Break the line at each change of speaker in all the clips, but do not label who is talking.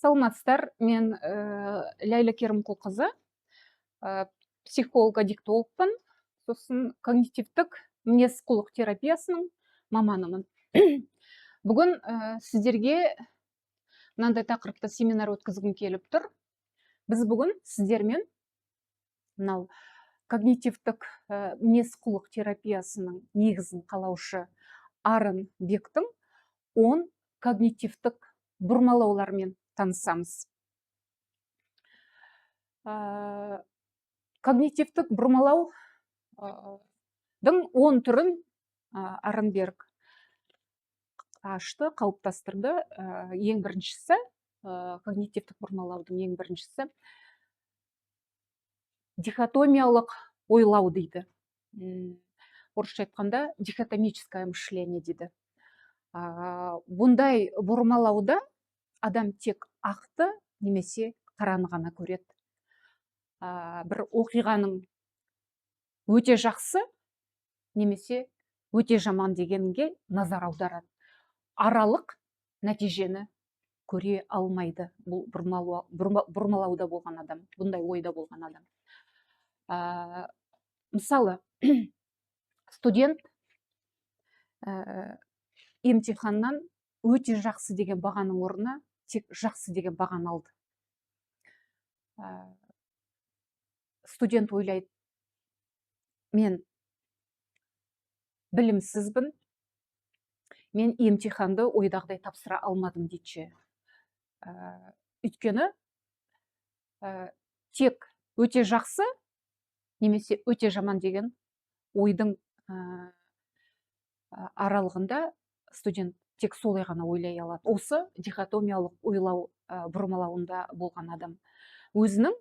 Саламатсыздар, мен Ләйлә Керімқұлқызы, психолога-диктологпын, сосын когнитивтік мінез-құлық терапиясының маманымын. Бүгін сіздерге мынандай тақырыпта семинар өткізгім келіп тұр. Біз бүгін сіздермен мынау когнитивтік мінез-құлық терапиясының негізін қалаушы Аарон Бектің 10 когнитивтік бұрмалаулармен танысамыз. Когнитивтік бұрмалаудың 10 түрін Аарон Берг ашты, қалыптастырды. Ең біріншісі, когнитивтік бұрмалаудың ең біріншісі дихотомиялық ойлау дейді. Орысша айтқанда дихотомическое мышление дейді. Бұндай бұрмалауда адам тек ақты немесе қараны ғана көреді. Бір оқиғаның өте жақсы немесе өте жаман дегенге назар аударады. Аралық нәтижені көре алмайды бұл бұрмалауда болған адам, бұндай ойда болған адам. Мысалы, студент емтиханнан өте жақсы деген бағаның орнына тек жақсы деген бағаны алды. Студент ойлайды, мен білімсізбін, мен емтиханды ойдағыдай тапсыра алмадым дейші. Өйткені тек өте жақсы немесе өте жаман деген ойдың аралығында студент тек солай ғана ойлай алады. Осы дихотомиялық ойлау бұрмалауында болған адам өзінің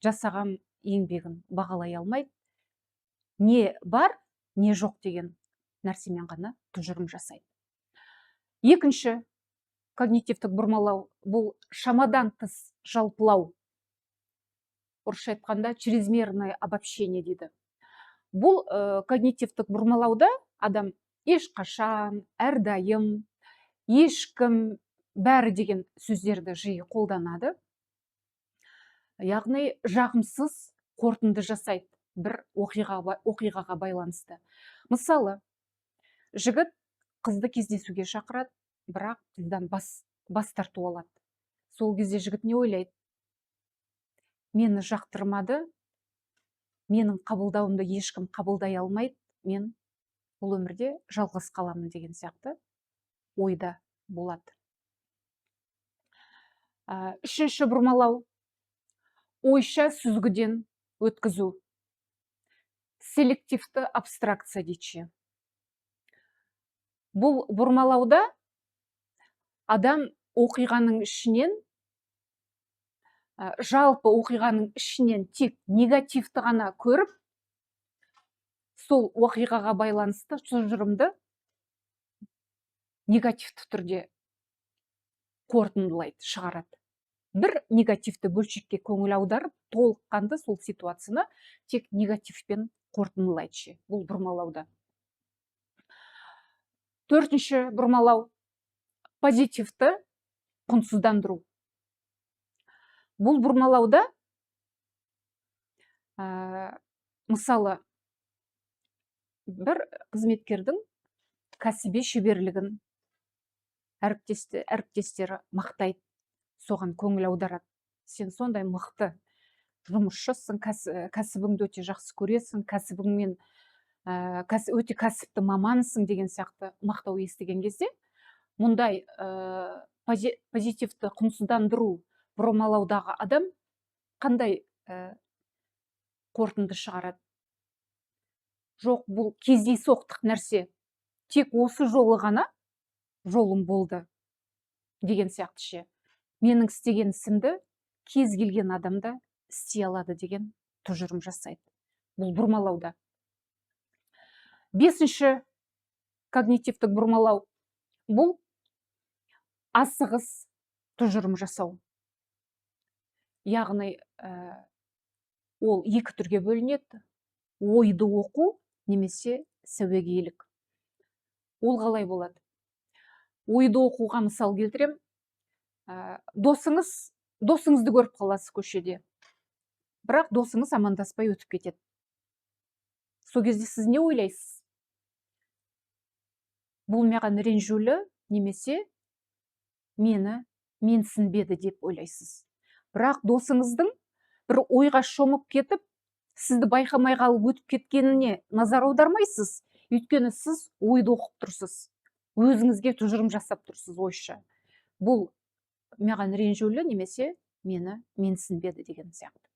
жасаған еңбегін бағалай алмайды. Не бар, не жоқ деген нәрсемен ғана тұжырым жасайды. Екінші когнитивтік бұрмалау бұл шамадан тыс жалпылау. Орысша айтқанда чрезмерное обобщение дейді. Бұл когнитивтік бұрмалауда адам ешқашан, әрдайым, ешкім, бәрі деген сөздерді жиі қолданады. Яғни жағымсыз қорытынды жасайды бір оқиғаға байланысты. Мысалы, жігіт қызды кездесуге шақырады, бірақ қыздан бас тарту алады. Сол кезде жігіт не ойлайды? Мені жақтырмады, менің қабылдауымды ешкім қабылдай алмайды, мен бұл өмірде жалғыз қаламын деген сияқты ойда болады. Үшінші бұрмалау ойша сүзгіден өткізу. Селективті абстракция дейші. Бұл бұрмалауда адам оқиғаның ішінен, жалпы оқиғаның ішінен тек негативті ғана көріп, сол оқиғаға байланысты тұжырымды негативті түрде қорытындылайды, шығарады. Бір негативті бөлшекке көңіл аударып, толыққанды сол ситуацияны тек негативпен қорытындылайды. Бұл бұрмалауда. Төртінші бұрмалау позитивті құнсыздандыру. Бұл бұрмалауда мысалы бір қызметкердің кәсіби шеберлігін әріптестері мақтайды, соған көңіл аударады. Сен сондай мықты жұмысшысың, кәсібіңді өте жақсы көресің, кәсібіңмен өте кәсіпті мамансың деген сияқты мақтау естіген кезде, мұндай позитивті құнсыздандыру бұрмалаудағы адам қандай қорытынды шығарады? Жоқ, бұл кездейсоқтық нәрсе, тек осы жолы ғана жолым болды деген сияқты ше. Менің істеген ісімді кез келген адамда істей алады деген тұжырым жасайды. Бұл бұрмалауда. Бесінші когнитивтік бұрмалау бұл асығыс тұжырым жасау. Яғни ол екі түрге бөлінеді. Ойды оқу немесе сәуегейлік. Ол қалай болады? Ойды оқуға мысал келтірем. досыңызды көріп қаласыз көшеде, бірақ досыңыз амандаспай өтіп кетеді. Сол кезде сіз не ойлайсыз? Бұл маған ренжулі, немесе мені менсінбеді деп ойлайсыз. Бірақ досыңыздың бір ойға шомып кетіп, сізді байқамай қалып өтіп кеткеніне назар аудармайсыз. Өйткені сіз ойды оқып тұрсыз. Өзіңізге тұжырым жасап тұрсыз ойша. Бұл маған ренжулі, немесе мені менсінбеді деген сияқты.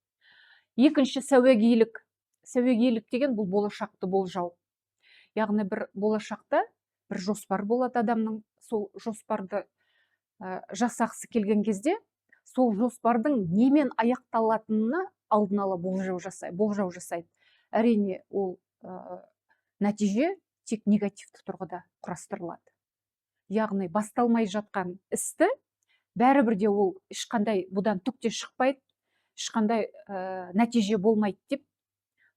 Екінші сәуегейлік. Сәуегейлік деген бұл болашақты болжау. Яғни бір болашақта бір жоспар болады адамның, сол жоспарды жасақсы келген кезде, сол жоспардың немен аяқталатынына алдын ала болжау жасайды. Әрине, ол нәтиже тек негативті тұрғыда құрастырылады. Яғни басталмай жатқан істі бәрібірде ол ешқандай бұдан түк те шықпайды, ешқандай нәтиже болмайды деп,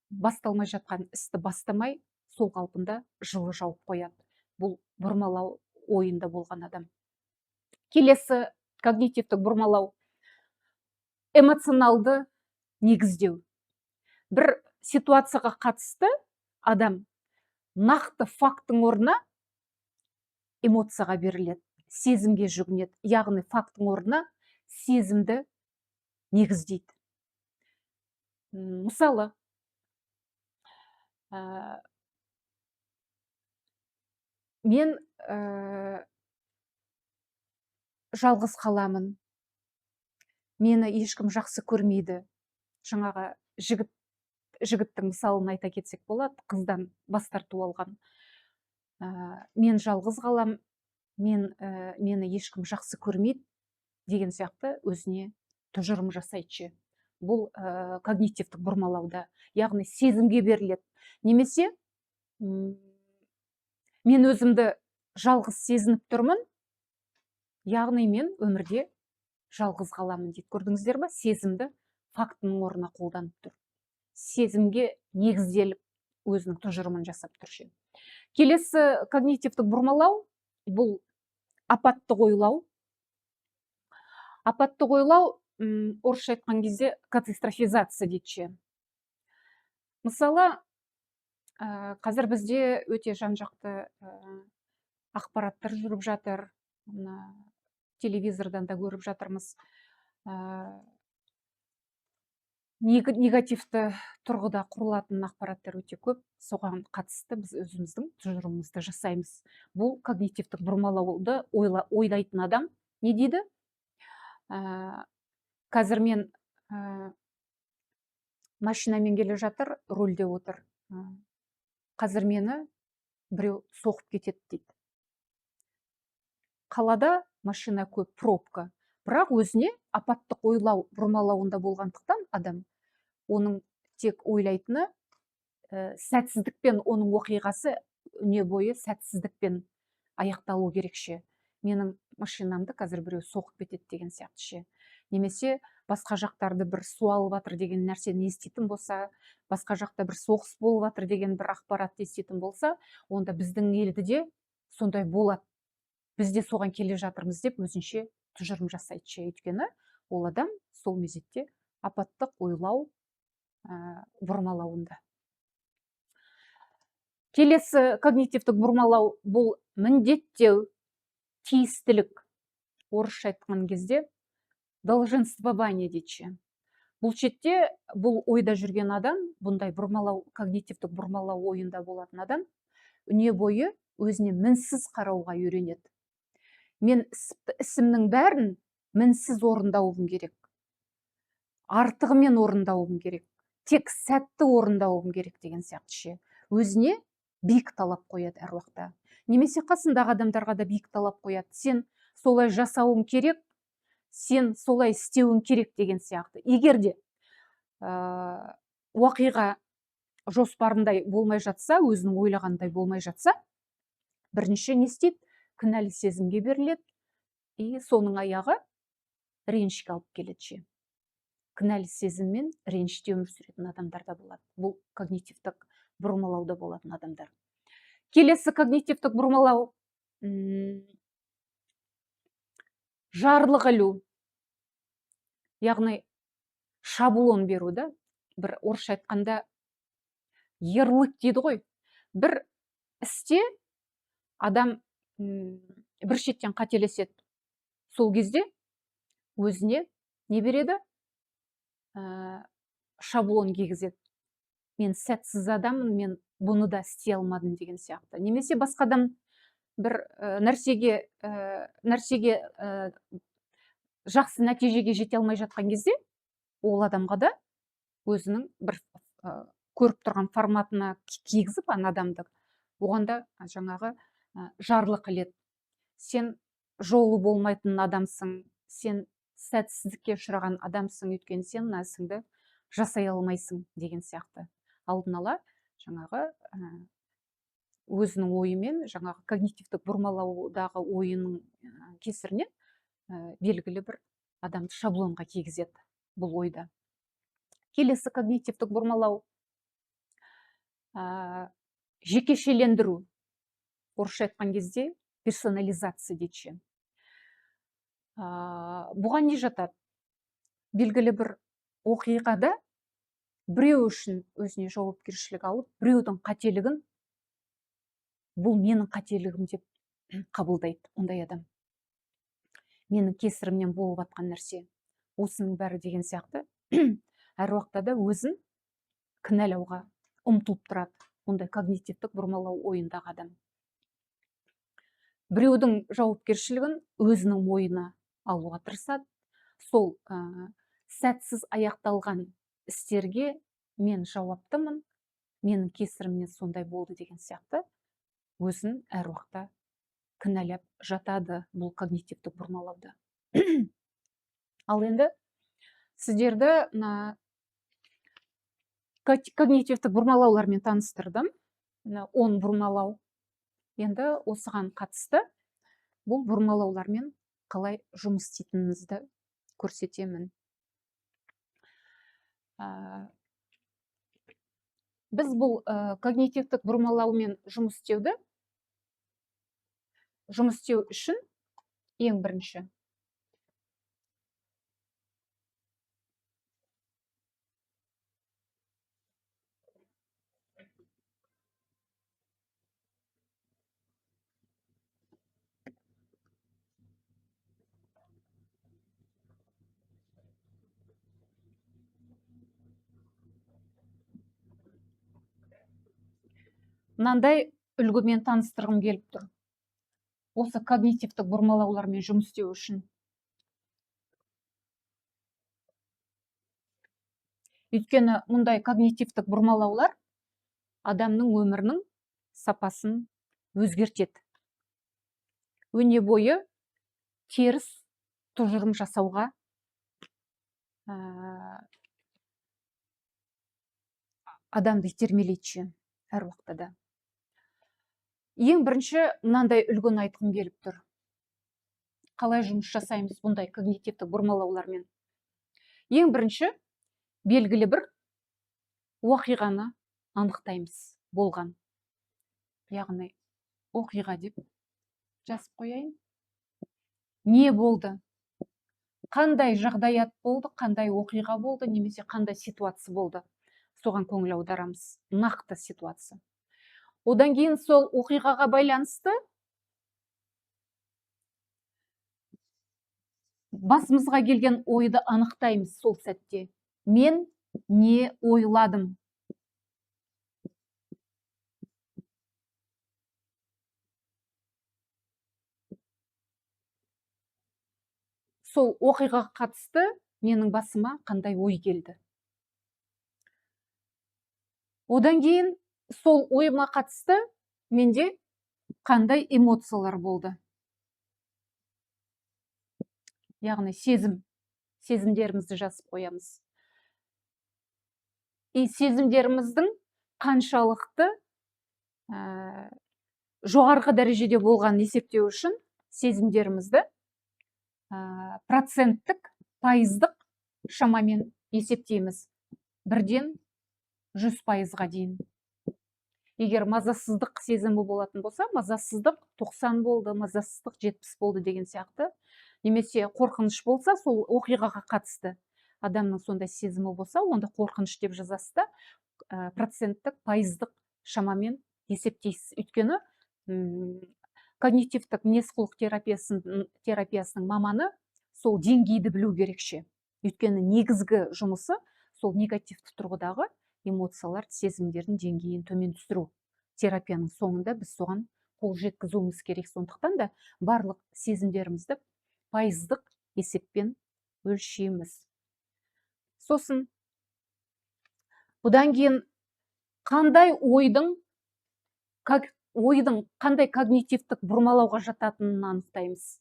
басталмай жатқан істі бастамай, сол қалпында жылы жауып қояды. Бұл бұрмалау ойында болған адам. Келесі когнитивтік бұрмалау эмоционалды негіздеу. Бір ситуацияға қатысты адам нақты фактың орнына эмоцияға беріледі, сезімге жүгінеді. Яғни фактың орнына сезімді негіздейді. Мысалы, мен жалғыз қаламын, мені ешкім жақсы көрмейді. Жаңағы жігіттің мысалын айта кетсек болады, қыздан бас тарту алған. Мен жалғыз қалам, мені ешкім жақсы көрмейді деген сияқты өзіне тұжырым жасайды. Бұл когнитивтік бұрмалауда, яғни сезімге беріледі. Немесе мен өзімді жалғыз сезініп тұрмын, яғни мен өмірде жалғыз қаламын дейді. Көрдіңіздер ме? Сезімді фактының орнына қолданып тұр. Сезімге негізделіп өзінің тұжырымын жасап тұр. Келесі когнитивтік бұрмалау бұл апаттық ойлау. Апаттық ойлау, орысша айтқан кезде катастрофизация дейді. Мысалы, қазір бізде өте жан-жақты ақпараттар жүріп жатыр, телевизордан да көріп жатырмыз. Негативті тұрғыда құрылатын ақпараттар өте көп. Соған қатысты біз өзіміздің тұжырымымызды жасаймыз. Бұл когнитивтік бұрмалауды ойлайтын адам не дейді? Қазір мен машинамен келе жатыр, рөлде отыр. Қазір мені біреу соғып кетеді дейді. Қалада машина көп, пробка. Бірақ өзіне апаттық ойлау бұрмалауында болғандықтан адам, оның тек ойлайтыны сәтсіздікпен, оның оқиғасы не бойы сәтсіздікпен аяқталу керекше. Менің машинамды қазір біреу соғып кетеді деген сияқты. Немесе басқа жақтарды бір су алып жатыр деген нәрсені еститін болса, басқа жақта бір соғыс болып жатыр деген бір ақпаратты еститін болса, онда біздің елде де сондай болады. Біз де соған келе жатырмыз деп өзінше тұжырым жасайды. Өйткені ол адам сол мезетте апаттық ойлау бұрмалауында. Келесі когнитивтік бұрмалау бұл міндеттеу, тиістілік. Орысша айтқан кезде долженствование дейді. Бұл шетте, бұл ойда жүрген адам, бұндай бұрмалау, когнитивтік бұрмалау ойында болатын адам, үне бойы өзіне мінсіз қарауға үйренеді. Мен ісімнің бәрін мінсіз орындауым керек. Артығымен орындауым керек. Тек сәтті орындауым керек деген сияқты. Өзіне биік талап қояды әр уақытта. Немесе қасындағы адамдарға да биік талап қояды. Сен солай жасауың керек, сен солай істеуің керек деген сияқты. Егер де уақиға жоспарындай болмай жатса, өзінің ойлағандай болмай жатса, бірінші не істейді? Кінәлі сезімге беріледі, и соның аяғы ренішке алып келеді. Кінәлі сезіммен реніште өмір сүретін адамдар да болады. Бұл когнитивтік бұрмалауда болатын адамдар. Келесі когнитивтік бұрмалау жарлық ілу, яғни шаблон беру да. Бір орысша айтқанда ерлік дейді ғой. Бір істе адам бір шеттен қателеседі. Сол кезде өзіне не береді? Шаблон кигізеді. Мен сәтсіз адаммын, мен бұны да істей алмадым деген сияқты. Немесе басқа адам бір нәрсеге жақсы нәтижеге жете алмай жатқан кезде, ол адамға да өзінің бір көріп тұрған форматына кигізіп, адамды, оған да жаңағы жарлық іледі. Сен жолы болмайтын адамсың, сен сәтсіздікке ұшыраған адамсың, өйткені сен мына ісіңді жасай алмайсың деген сияқты. Алдын ала жаңағы өзінің ойымен, жаңағы когнитивтік бұрмалаудағы ойының кесірінен белгілі бір адамды шаблонға кигізеді бұл ойда. Келесі когнитивтік бұрмалау жекешелендіру. Орысша айтқан кезде персонализация дейді. Бұған не жатады? Белгілі бір оқиғада біреу үшін өзіне жауапкершілік алып, біреудің қателігін бұл менің қателігім деп қабылдайды ондай адам. Менің кесірімнен болып жатқан нәрсе, осының бәрі деген сияқты әр уақытта да өзін кінәлауға ұмтылып тұрады. Ондай когнитивтік бұрмалау ойындағы адам. Біреудің жауапкершілігін өзінің мойнына алуға тырысады. Сол сәтсіз аяқталған істерге мен жауаптымын, менің кесірімнен сондай болды деген сияқты өзін әр уақытта кінәлап жатады бұл когнитивтік бұрмалауда. Ал енді сіздерді когнитивтік бұрмалаулармен таныстырдым. 10 бұрмалау. Енді осыған қатысты бұл бұрмалаулармен қалай жұмыс істейтініңізді көрсетемін. Біз бұл когнитивтік бұрмалаумен жұмыс істеу үшін ең бірінші мынандай үлгімен таныстырғым келіп тұр. Осы когнитивтік бұрмалаулармен жұмыс істеу үшін. Өйткені мұндай когнитивтік бұрмалаулар адамның өмірінің сапасын өзгертеді. Өне бойы теріс тұжырым жасауға адамды итермелейді әр уақытта да. Ең бірінші мынандай үлгіні айтқым келіп тұр. Қалай жұмыс жасаймыз бұндай когнитивтік бұрмалаулармен? Ең бірінші белгілі бір оқиғаны анықтаймыз болған. Яғни оқиға деп жазып қояйын. Не болды? Қандай жағдаят болды, қандай оқиға болды, немесе қандай ситуация болды? Соған көңіл аударамыз. Нақты ситуация. Одан кейін сол оқиғаға байланысты басымызға келген ойды анықтаймыз сол сәтте. Мен не ойладым? Сол оқиғаға қатысты менің басыма қандай ой келді? Одан кейін сол ойыма қатысты менде қандай эмоциялар болды? Яғни сезімдерімізді жазып қоямыз. Сезімдеріміздің қаншалықты жоғарғы дәрежеде болғанын есептеу үшін сезімдерімізді проценттік, пайыздық шамамен есептейміз. 1-ден 100%-ға дейін. Егер мазасыздық сезімі болатын болса, мазасыздық 90 болды, мазасыздық 70 болды деген сияқты немесе қорқыныш болса, сол оқиғаға қатысты адамның сондай сезімі болса, онда қорқыныш деп жазасыз да, проценттік пайыздық шамамен есептейсіз. Өйткені когнитивтік мінез-құлық терапиясының маманы сол деңгейді білу керекше. Өйткені негізгі жұмысы сол негативті тұрғыдағы эмоциялар, сезімдердің деңгейін төмен түсіру. Терапияның соңында біз соған қол жеткізуіміз керек. Сондықтан да барлық сезімдерімізді пайыздық есеппен өлшейміз. Сосын бұдан кейін қандай ойдың қандай когнитивтік бұрмалауға жататынын анықтаймыз.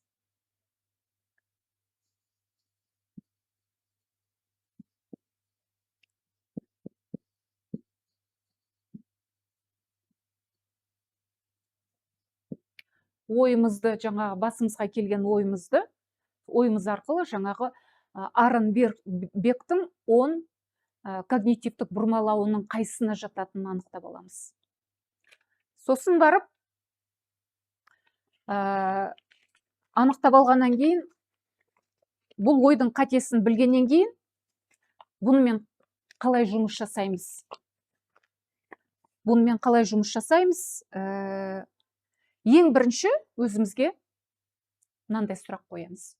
Ойымызды, жаңағы басымызға келген ойымыз арқылы жаңағы Аарон Бектің 10 когнитивтік бұрмалауының қайсысына жататынын анықтап аламыз. Сосын барып анықтап алғаннан кейін, бұл ойдың қатесін білгеннен кейін, бұнымен қалай жұмыс жасаймыз? Ең бірінші өзімізге мынандай сұрақ қоямыз.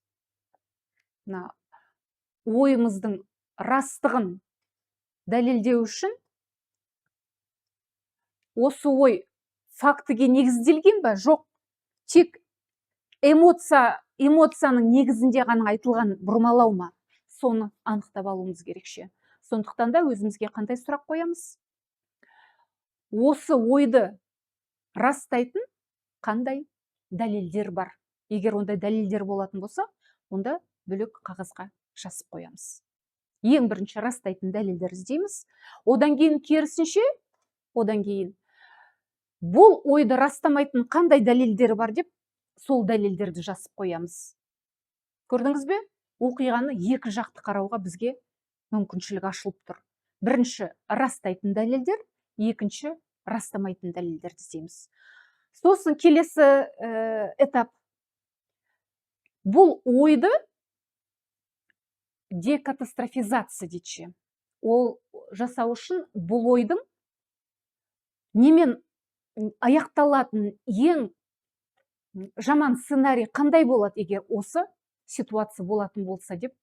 Ойымыздың растығын дәлелдеу үшін осы ой фактіге негізделген ба, жоқ, тек эмоцияның негізінде ғана айтылған бұрмалау ма? Соны анықтап алуымыз керекше. Сондықтан да өзімізге қандай сұрақ қоямыз? Осы ойды растайтын қандай дәлелдер бар? Егер ондай дәлелдер болатын болса, онда бөлек қағазға жазып қоямыз. Ең бірінші растайтын дәлелдер іздейміз. Одан кейін керісінше, бұл ойды растамайтын қандай дәлелдер бар деп, сол дәлелдерді жазып қоямыз. Көрдіңіз бе? Оқиғаны екі жақты қарауға бізге мүмкіншілік ашылып тұр. Бірінші растайтын дәлелдер, екінші растамайтын дәлелдерді іздейміз. Сосын келесі этап. Бұл ойды декатастрофизация дейші. Ол жасау үшін бұл ойдың немен аяқталатын ең жаман сценарий қандай болады, егер осы ситуация болатын болса деп,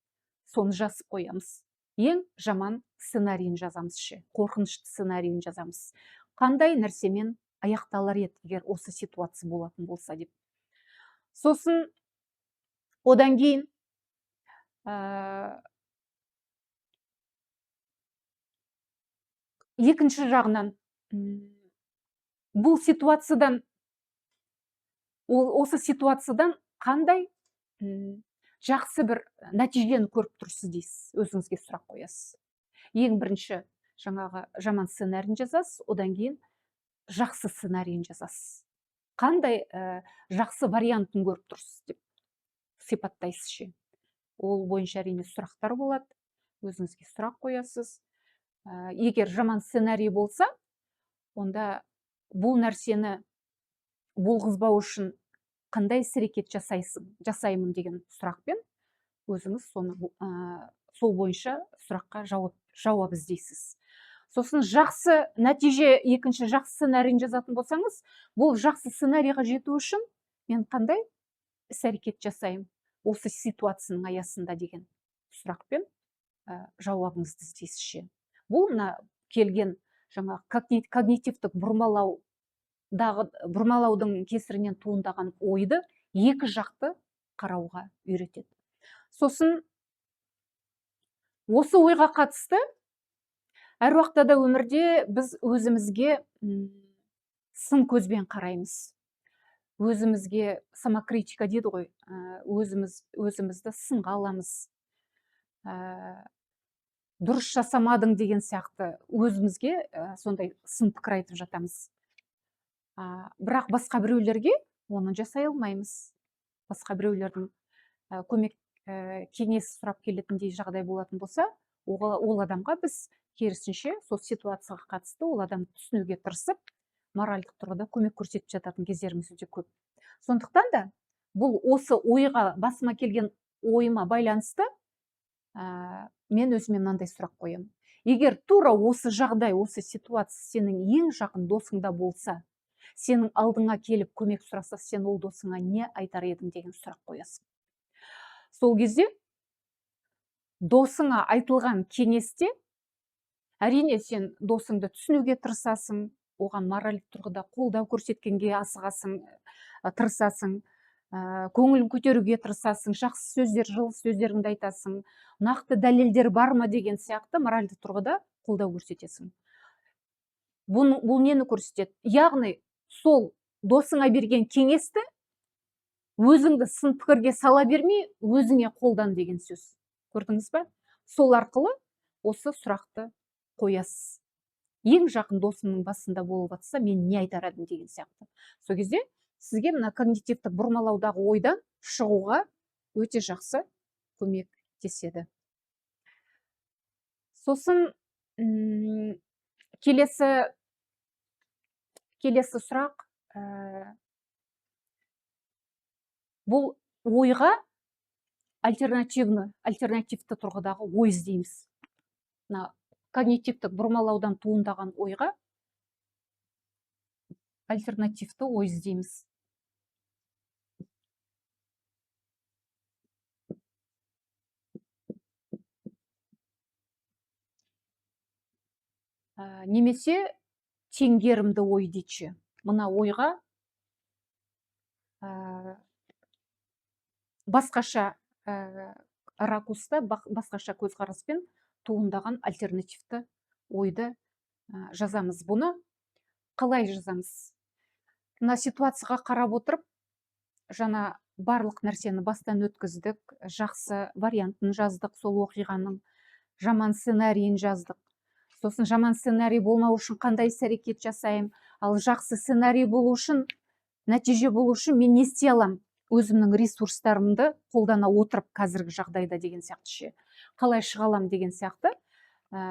соны жазып қоямыз. Ең жаман сценарийін жазамыз ше, қорқынышты сценарийін жазамыз. Қандай нәрсемен аяқталар еді, егер осы ситуация болатын болса деп. Сосын одан кейін екінші жағынан бұл ситуациядан, осы ситуациядан қандай жақсы бір нәтижені көріп тұрсыз дейсіз, өзіңізге сұрақ қоясыз. Ең бірінші жаңағы жаман сценарийін жазасыз, одан кейін жақсы сценарийін жазасыз. Қандай жақсы вариантын көріп тұрсыз деп сипаттайсыз ше. Ол бойынша әрине сұрақтар болады, өзіңізге сұрақ қоясыз. Егер жаман сценарий болса, онда бұл нәрсені болғызбау үшін қандай іс-әрекет жасаймын деген сұрақпен өзіңіз сол бойынша сұраққа жауап іздейсіз. Сосын жақсы нәтиже, екінші жақсы сценарийін жазатын болсаңыз, бұл жақсы сценарийға жету үшін мен қандай іс-әрекет жасаймын осы ситуацияның аясында деген сұрақпен жауабыңызды іздейсіз ше. Бұл келген жаңа когнитивтік бұрмалаудың кесірінен туындаған ойды екі жақты қарауға үйретеді. Сосын осы ойға қатысты әр уақытта да өмірде біз өзімізге сын көзбен қараймыз. Өзімізге самокритика дейді ғой, өзімізді сынға аламыз. Дұрыс жасамадың деген сияқты өзімізге сондай сын пікір айтып жатамыз. Бірақ басқа біреулерге оны жасай алмаймыз. Басқа біреулердің көмек кеңес сұрап келетіндей жағдай болатын болса, ол адамға біз керісінше сол ситуацияға қатысты ол адамды түсінуге тырысып, моральдық тұрғыда көмек көрсетіп жататын кездеріміз өте көп. Сондықтан да бұл осы ойға, басыма келген ойыма байланысты мен өзіме мынандай сұрақ қоямын. Егер тура осы жағдай, осы ситуация сенің ең жақын досыңда болса, сенің алдыңа келіп көмек сұраса, сен ол досыңа не айтар едің деген сұрақ қоясың. Сол кезде досыңа айтылған кеңесте әрине сен досыңды түсінуге тырысасың, оған моральдық тұрғыда қолдау көрсеткенге асығасың, тырысасың, көңілін көтеруге тырысасың, жақсы сөздер, жылы сөздеріңді айтасың, нақты дәлелдер бар ма деген сияқты моральдық тұрғыда қолдау көрсетесің. Бұл нені көрсетеді? Яғни сол досыңа берген кеңесті өзіңді сын пікірге сала бермей, өзіңе қолдан деген сөз. Көрдіңіз ба? Сол арқылы осы сұрақты қоясыз. Ең жақын досымның басында болып жатса, мен не айтар едім деген сияқты. Сол кезде сізге мына когнитивтік бұрмалаудағы ойдан шығуға өте жақсы көмектеседі. Сосын келесі сұрақ, бұл ойға альтернативті тұрғыдағы ой іздейміз. Когнитивтік бұрмалаудан туындаған ойға альтернативті ой іздейміз. Немесе теңгерімді ой дейші. Мына ойға басқаша ракурста, басқаша көзқараспен туындаған альтернативті ойды жазамыз. Бұны қалай жазамыз? Мына ситуацияға қарап отырып, жаңа барлық нәрсені бастан өткіздік, жақсы вариантын жаздық, сол оқиғаның жаман сценарийін жаздық. Сосын жаман сценарий болмау үшін қандай іс-әрекет жасаймын, ал жақсы сценарий болу үшін, нәтиже болу үшін мен не істей аламын? Өзімнің ресурстарымды қолдана отырып қазіргі жағдайда деген сияқты ше. Қалай шыға аламын деген сияқты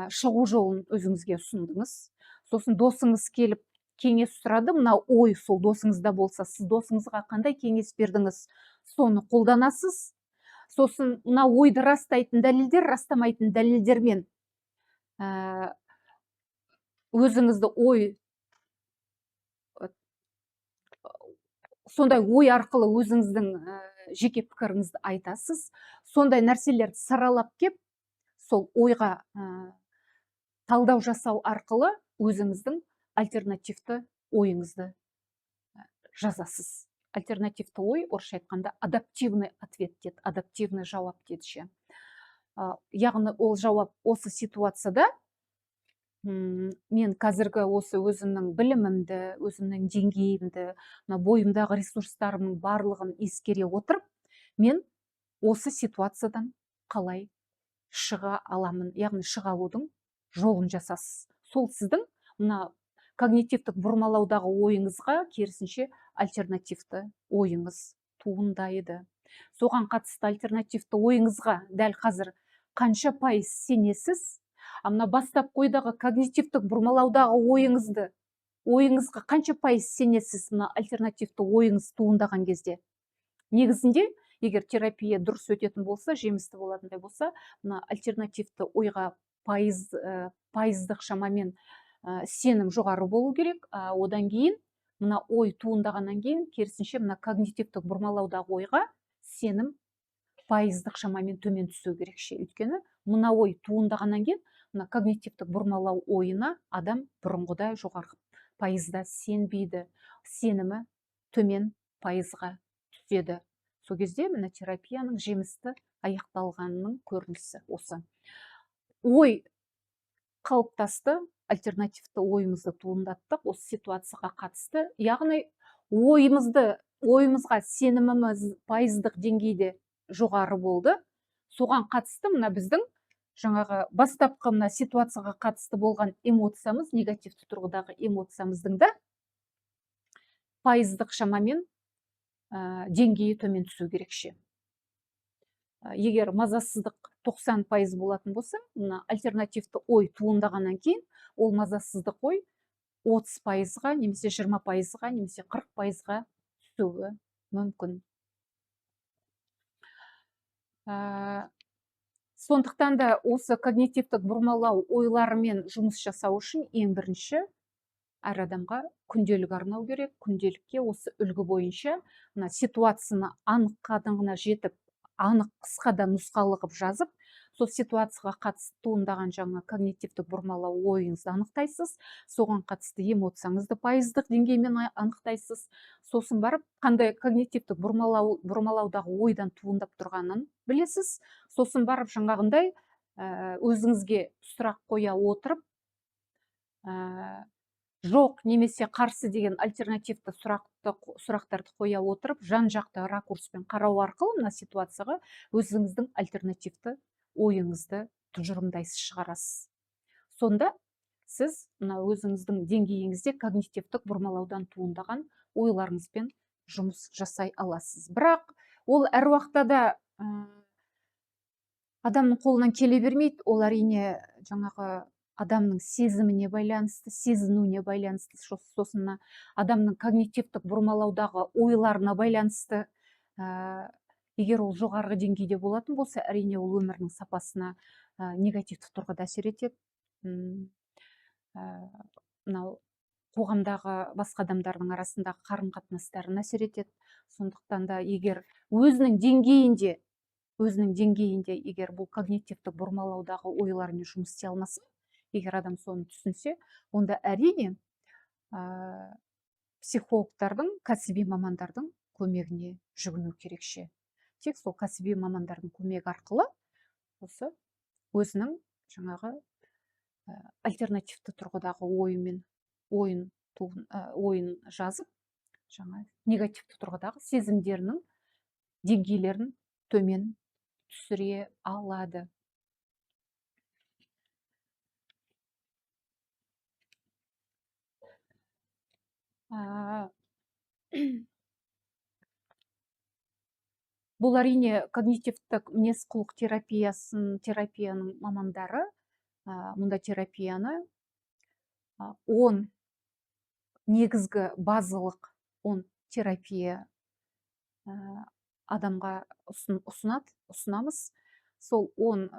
шығу жолын өзіңізге ұсындыңыз. Сосын досыңыз келіп кеңес сұрады, мына ой сол досыңызда болса, сіз досыңызға қандай кеңес бердіңіз, соны қолданасыз. Сосын мына ойды растайтын дәлелдер, растамайтын дәлелдермен өзіңізді сондай ой арқылы өзіңіздің жеке пікіріңізді айтасыз. Сондай нәрселерді саралап кеп, сол ойға талдау жасау арқылы өзіңіздің альтернативті ойыңызды жазасыз. Альтернативті ой, орысша айтқанда, адаптивный ответ деді, адаптивный жауап деді. Яғни ол жауап осы ситуацияда мен қазіргі осы өзімнің білімімді, өзімнің деңгейімді, бойымдағы ресурстарымның барлығын ескере отырып, мен осы ситуациядан қалай шыға аламын, яғни шыға алудың жолын жасасыз. Сол сіздің мына когнитивтік бұрмалаудағы ойыңызға керісінше альтернативті ойыңыз туындайды. Соған қатысты альтернативті ойыңызға дәл қазір қанша пайыз сенесіз? Мына бастапқы ойдағы когнитивтік бұрмалаудағы ойыңызға қанша пайыз сенесіз мына альтернативті ойыңыз туындаған кезде? Негізінде, егер терапия дұрыс өтетін болса, жемісті болатындай болса, мына альтернативті ойға пайыздық шамамен сенім жоғары болу керек. Одан кейін, мына ой туындағаннан кейін, керісінше мына когнитивтік бұрмалаудағы ойға сенім пайыздық шамамен төмен түсу керек. Өйткені мына ой туындағаннан кейін, мына когнитивтік бұрмалау ойына адам бұрынғыдай жоғары пайызда сенбейді, сенімі төмен пайызға түседі. Сол кезде мына терапияның жемісті аяқталғанының көрінісі осы. Ой қалыптасты, альтернативті ойымызды туындаттық осы ситуацияға қатысты. Яғни ойымызға сеніміміз пайыздық деңгейде жоғары болды. Соған қатысты мына біздің жаңағы бастапқы мына ситуацияға қатысты болған эмоциямыз, негативті тұрғыдағы эмоциямыздың да пайыздық шамамен деңгейі төмен түсу керекше. Егер мазасыздық 90% болатын болса, мына альтернативті ой туындағаннан кейін, ол мазасыздық ой 30%-ға, немесе 20%-ға, немесе 40%-ға түсуі мүмкін. Сондықтан да осы когнитивтік бұрмалау ойларымен жұмыс жасау үшін ең бірінші әр адамға күнделік арнау керек. Күнделікке осы үлгі бойынша мына ситуацияны анық қанығына жетіп, анық қысқада нұсқалы қылып жазып, сол ситуацияға қатысты туындаған жаңа когнитивтік бұрмалау ойыңызды анықтайсыз, соған қатысты эмоцияңызды пайыздық деңгеймен анықтайсыз. Сосын барып қандай когнитивтік бұрмалаудағы ойдан туындап тұрғанын білесіз. Сосын барып жаңағындай өзіңізге сұрақ қоя отырып, жоқ немесе қарсы деген альтернативті сұрақтарды қоя отырып, жан жақты ракурспен қарау арқылы мына ситуацияға өзіңіздің альтернативті ойыңызды тұжырымдайсыз, шығарасыз. Сонда сіз мына өзіңіздің деңгейіңізде когнитивтік бұрмалаудан туындаған ойларыңызбен жұмыс жасай аласыз. Бірақ ол әр уақытта да адамның қолынан келе бермейді. Ол әрине жаңағы адамның сезіміне байланысты, сезінуіне байланысты, сосын адамның когнитивтік бұрмалаудағы ойларына байланысты. Егер ол жоғарғы деңгейде болатын болса, әрине ол өмірінің сапасына негативті тұрғыда әсер етеді. Мынау қоғамдағы басқа адамдардың арасындағы қарым-қатынастарына әсер етеді. Сондықтан да егер өзінің деңгейінде егер бұл когнитивтік бұрмалаудағы ойлармен жұмыс істей алмаса, егер адам соны түсінсе, онда әрине психологтардың, кәсіби мамандардың көмегіне жүгіну керекше. Тек сол кәсіби мамандардың көмегі арқылы осы өзінің жаңағы альтернативті тұрғыдағы ойын жазып, жаңа негативті тұрғыдағы сезімдерінің деңгейлерін төмен түсіре алады. Бұл әрине когнитивтік мінез-құлық терапияның мамандары мұнда терапияны 10 негізгі базалық 10 терапия адамға ұсынамыз. Сол 10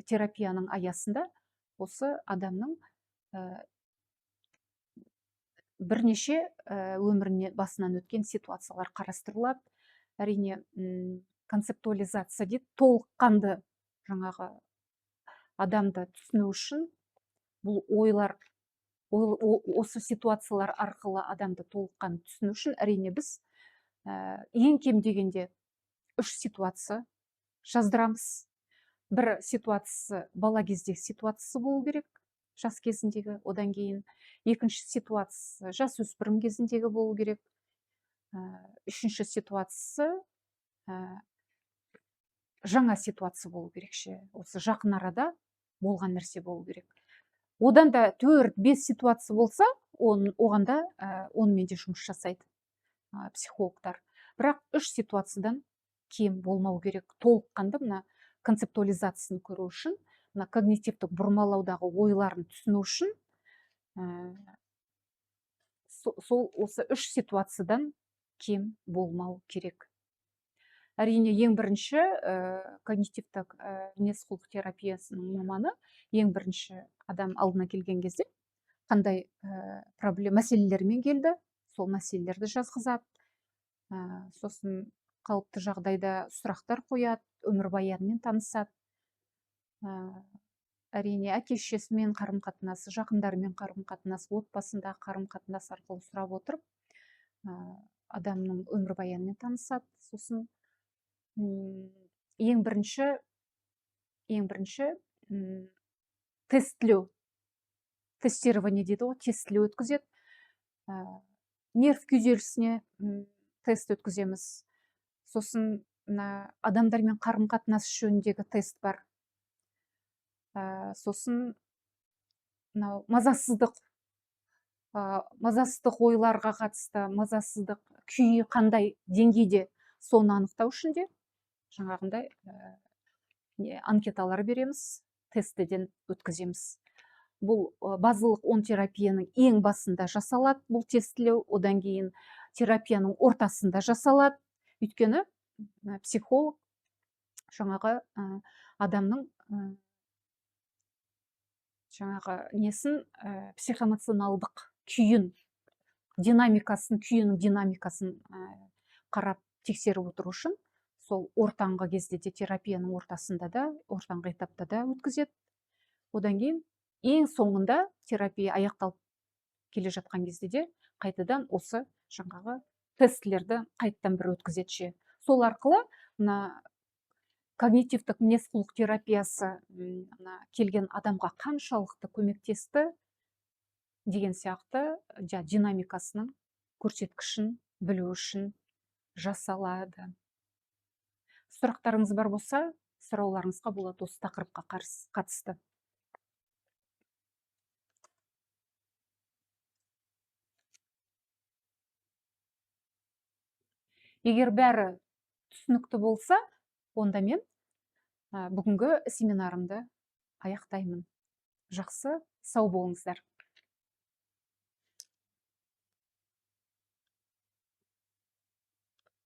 терапияның аясында осы адамның бірнеше өміріне басынан өткен ситуациялар қарастырылады. Әрине концептуализация дейді, толыққанды жаңағы адамды түсіну үшін бұл ойлар, осы ситуациялар арқылы адамды толыққанды түсіну үшін әрине біз ең кем дегенде 3 ситуация жаздырамыз. Бір ситуациясы бала кездегі ситуациясы болу керек, жас кезіндегі, одан кейін екінші ситуациясы жасөспірім кезіндегі болу керек, үшінші ситуациясы жаңа ситуация болу керекше, осы жақын арада болған нәрсе болу керек. Одан да 4-5 ситуация болса, оғанда онымен де жұмыс жасайды психологтар. Бірақ 3 ситуациядан кем болмау керек. Толыққанды мына концептуализациясын көру үшін, мына когнитивтік бұрмалаудағы ойларын түсіну үшін осы 3 ситуациядан кем болмау керек. Әрине, ең бірінші когнитивтік мінез-құлық терапиясының маманы ең бірінші адам алдына келген кезде қандай мәселелермен келді, сол мәселелерді жазғызады. Сосын қалыпты жағдайда сұрақтар қояды, өмірбаянымен танысады. Әрине, әке-шешесімен қарым-қатынасы, жақындарымен қарым-қатынасы, отбасындағы қарым-қатынас арқылы сұрап отырып, адамның өмірбаянымен танысады. Сосын ең бірінші тестирование дейді ғой, тестілеу өткізеді. Нерв күйзелісіне тест өткіземіз. Сосын адамдармен қарым-қатынас жөніндегі тест бар. Сосын мазасыздық ойларға қатысты, мазасыздық күйі қандай деңгейде, соны анықтау үшін де жаңағындай анкеталар береміз, тестіден өткіземіз. Бұл базалық 10 терапияның ең басында жасалады, бұл тестілеу, одан кейін терапияның ортасында жасалады. Өйткені психолог жаңағы адамның жаңағы несін психоэмоционалдық күйін күйінің динамикасын қарап тексеріп отыру үшін сол ортаңғы кезде де терапияның ортасында да ортаңғы этапта да өткізеді. Одан кейін ең соңында терапия аяқталып келе жатқан кезде де қайтадан осы жаңағы тестілерді қайттан бір өткізеді. Сол арқылы мына когнитивтік мінез құлық терапиясы келген адамға қаншалықты көмектесті деген сияқты динамикасының көрсеткішін білу үшін жасалады. Сұрақтарыңыз бар болса, сұрауларыңызға болады осы тақырыпқа қатысты. Егер бәрі түсінікті болса, онда мен бүгінгі семинарымды аяқтаймын. Жақсы, сау болыңыздар.